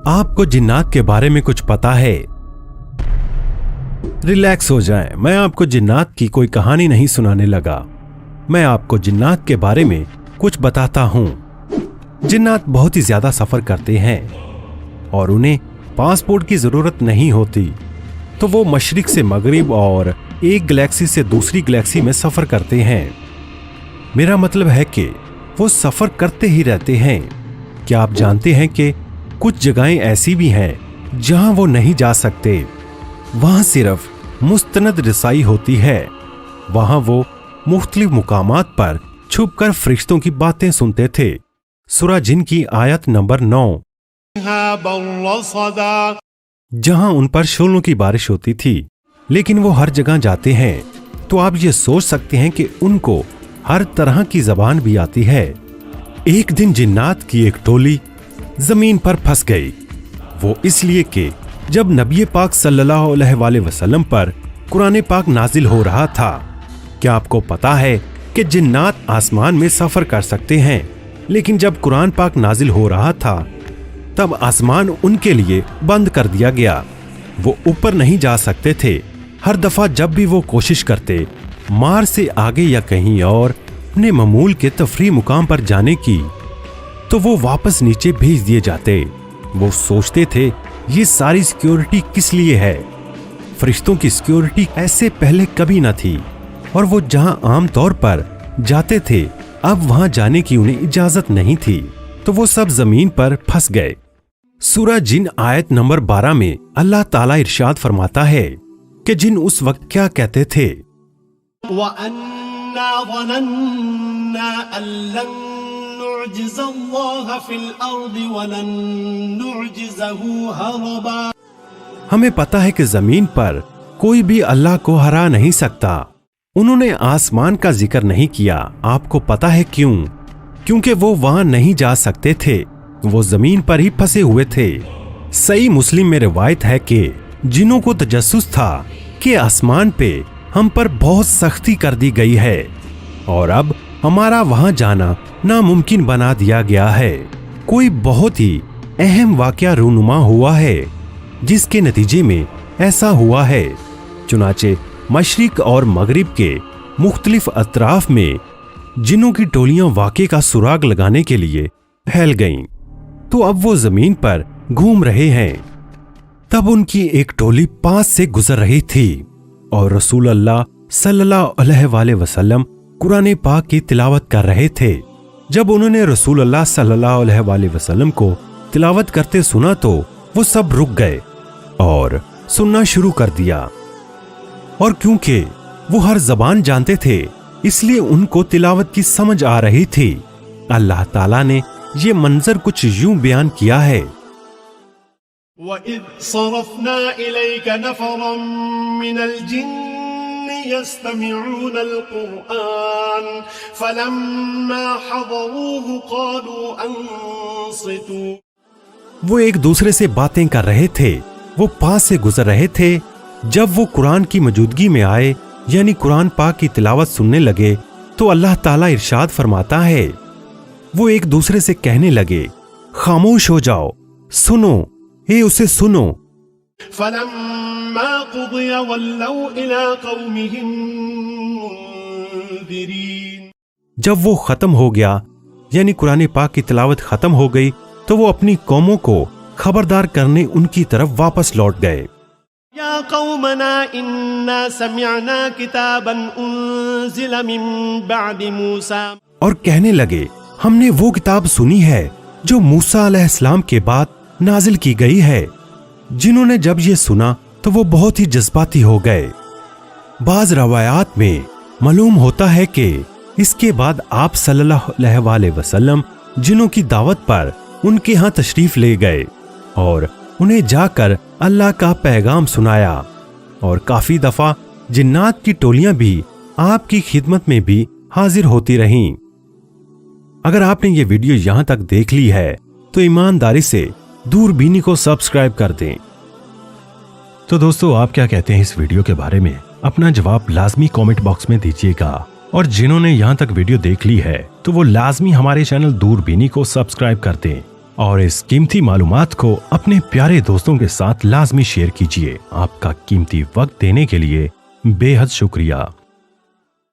आपको जिन्नात के बारे में कुछ पता है? रिलैक्स हो जाएं, मैं आपको जिन्नात की कोई कहानी नहीं सुनाने लगा। मैं आपको जिन्नात के बारे में कुछ बताता हूं। जिन्नात बहुत ही ज्यादा सफर करते हैं और उन्हें पासपोर्ट की जरूरत नहीं होती, तो वो मशरिक से मगरिब और एक गैलेक्सी से दूसरी गैलेक्सी में सफर करते हैं। मेरा मतलब है कि वो सफर करते ही रहते हैं। क्या आप जानते हैं कि कुछ जगहें ऐसी भी हैं जहां वो नहीं जा सकते? वहां सिर्फ मुस्तनद रसाई होती है। वहां वो मुख्तलिफ मुकामात पर छुपकर फरिश्तों की बातें सुनते थे। सूरह जिन की आयत नंबर 9, जहां उन पर शोलों की बारिश होती थी। लेकिन वो हर जगह जाते हैं, तो आप ये सोच सकते हैं कि उनको हर तरह की जबान भी आती है। एक दिन जिन्नात की एक टोली जमीन पर फंस गई। वो इसलिए कि जब नबी पाक सल्लल्लाहु अलैहि वसल्लम पर कुरान पाक नाजिल हो रहा था। क्या आपको पता है कि जिन्नात आसमान में सफर कर सकते हैं, लेकिन जब कुरान पाक नाजिल हो रहा था तब आसमान उनके लिए बंद कर दिया गया। वो ऊपर नहीं जा सकते थे। हर दफा जब भी वो कोशिश करते मार से आगे या कहीं और अपने मामूल के तफरी मुकाम पर जाने की, तो वो वापस नीचे भेज दिए जाते। वो सोचते थे ये सारी सिक्योरिटी किस लिए है? फरिश्तों की सिक्योरिटी ऐसे पहले कभी न थी, और वो जहां आम तौर पर जाते थे अब वहां जाने की उन्हें इजाजत नहीं थी, तो वो सब जमीन पर फंस गए। सूरह जिन आयत नंबर 12 में अल्लाह ताला इरशाद फरमाता है कि जिन उस वक्त क्या कहते थे, हमें पता है कि जमीन पर कोई भी अल्लाह को हरा नहीं सकता। उन्होंने आसमान का जिक्र नहीं किया। आपको पता है क्यों? क्योंकि वो वहां नहीं जा सकते थे, वो जमीन पर ही फंसे हुए थे। सही मुस्लिम में रिवायत है कि जिन्हों को तजस्सुस था कि आसमान पे हम पर बहुत सख्ती कर दी गई है और अब हमारा वहां जाना नामुमकिन बना दिया गया है। कोई बहुत ही अहम वाकया रूनुमा हुआ है जिसके नतीजे में ऐसा हुआ है। चुनाचे मशरिक और मगरिब के मुख्तलिफ अतराफ में जिन्हों की टोलियां वाक़े का सुराग लगाने के लिए फैल गईं, तो अब वो जमीन पर घूम रहे हैं। तब उनकी एक टोली पास से गुजर रही थी और रसूल अल्लाह सल्लल्लाहु अलैहि वसल्लम कुरान पाक की तिलावत कर रहे थे। जब उन्होंने रसूल अल्लाह सल्लल्लाहु अलैहि वसल्लम को तिलावत करते सुना तो वो सब रुक गए और सुनना शुरू कर दिया। और क्योंकि वो हर जबान जानते थे, इसलिए उनको तिलावत की समझ आ रही थी। अल्लाह ताला ने ये मंजर कुछ यूं बयान किया है, वइज़ सरफ़ना इलैका नफ़रम मिनल जिन्नि यस्तमिऊनल क़ुरआन फलम्मा हज़रूहु क़ालू अंसितू। वो एक दूसरे से बातें कर रहे थे, वो पास से गुजर रहे थे। जब वो कुरान की मौजूदगी में आए, यानी कुरान पाक की तिलावत सुनने लगे, तो अल्लाह ताला इरशाद फरमाता है, वो एक दूसरे से कहने लगे, खामोश हो जाओ, सुनो, उसे सुनो। फलम्मा क़ुदिया वल्लौ इला क़ौमिहिम मुनज़िरीन। जब वो खत्म हो गया, यानी कुरान पाक की तिलावत खत्म हो गई, तो वो अपनी कौमों को खबरदार करने उनकी तरफ वापस लौट गए। या कौमना इन्ना समिअना किताबन उन्ज़िला मिन बअदि मूसा। और कहने लगे, हमने वो किताब सुनी है जो मूसा अलैहिस्सलाम के बाद नाजिल की गई है। जिन्होंने जब ये सुना तो वो बहुत ही जज्बाती हो गए। बाज रवायात में मालूम होता है कि इसके बाद आप सल्लल्लाहु अलैहि वसल्लम जिन्हों की दावत पर उनके यहाँ तशरीफ ले गए और उन्हें जाकर अल्लाह का पैगाम सुनाया। और काफी दफा जिन्नात की टोलियां भी आपकी खिदमत में भी हाजिर होती रहीं। अगर आपने ये वीडियो यहाँ तक देख ली है तो ईमानदारी से दूरबीनी को सब्सक्राइब कर दें। तो दोस्तों, आप क्या कहते हैं इस वीडियो के बारे में? अपना जवाब लाजमी कमेंट बॉक्स में दीजिएगा। और जिन्होंने यहाँ तक वीडियो देख ली है तो वो लाजमी हमारे चैनल दूरबीनी को सब्सक्राइब कर दें اور اس قیمتی معلومات کو اپنے پیارے دوستوں کے ساتھ لازمی شیئر کیجیے۔ آپ کا قیمتی وقت دینے کے لیے بے حد شکریہ۔